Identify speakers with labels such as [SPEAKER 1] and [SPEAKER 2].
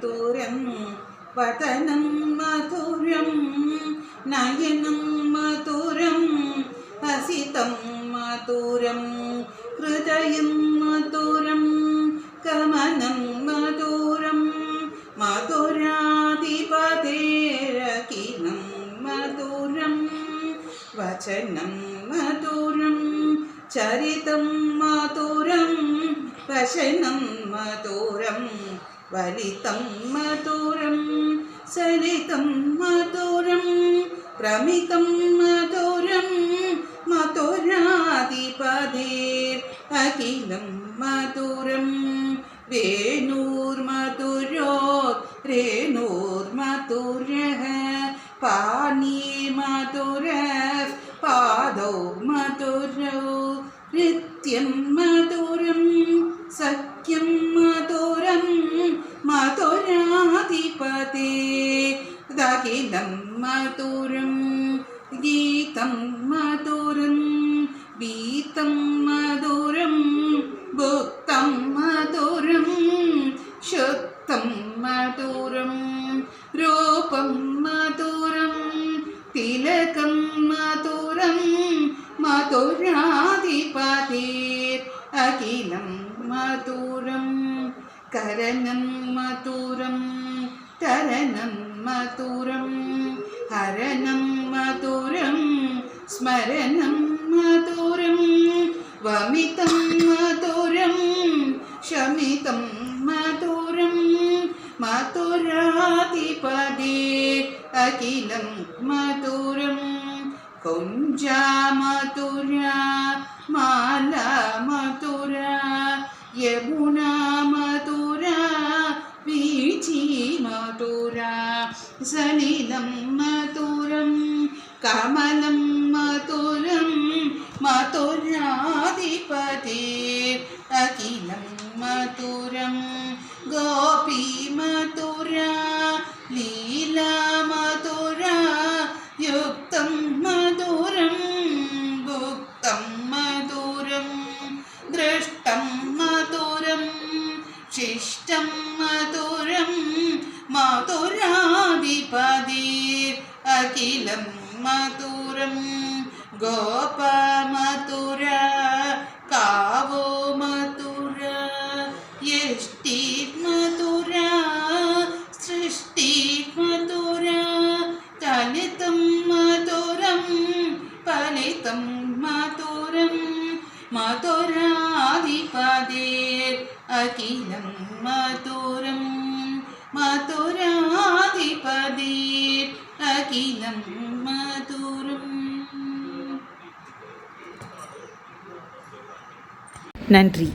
[SPEAKER 1] മധുരം വദനം മധുരം നയനം മധുരം ഹസിതം മധുരം ഹൃദയം മധുരം കമനം മധുരം മധുരാധിപതേരകിനം മധുരം വചനം മധുരം ചരിതം മധുരം വശനം മധുരം വലിതം മധുരം സലിതം മധുരം പ്രമിതം മധുരം മധുരാധിപതേരകിനം മധുരം വേണൂർമധുരോ രേണൂർമധുരഃ പാനീർമധുരഃ പാദോ മധുരോ നിത്യം മധുരം സഖ്യം മധുരം മധുരാധിപതേരകിനം മധുരം ഗീതം മധുരം വീതം മധുരം ഭുക്തം മധുരം ശുദ്ധം മധുരം രൂപം മധുരം തിലകം മധുരം മധുരാധിപതേരകിനം മധുരം കരണം മധുരം തരണം മധുരം ഹരണം മധുരം സ്മരണം മധുരം വമിതം മധുരം ശമിതം മധുരം മധുരാധിപതേരകിനം മധുരം കുഞ്ചാ മധുര മാല മധുര യമുനാ മധുര വീചി മധുര സലിലം മധുരം കമലം മധുരം മധുരാധിപതേരകിനം മധുരം ഗോപീ മധുര ലീലാ മധുര യുക്തം മധുരം ഭുക്തം മധുരം ദൃഷ്ടം മധുരം ശിഷ്ടം മധുരം മധുരാധിപതേരകിനം മധുരം ഗോപ മധുര കാവോ മധുര യഷ്ടി മധുര സൃഷ്ടി മധുര ചലിതം മധുരം ഫലിതം മധുരം മധുരാധിപതേരകിനം മധുരം മധുരാധിപതേരകിനം മധുരം.
[SPEAKER 2] நன்றி.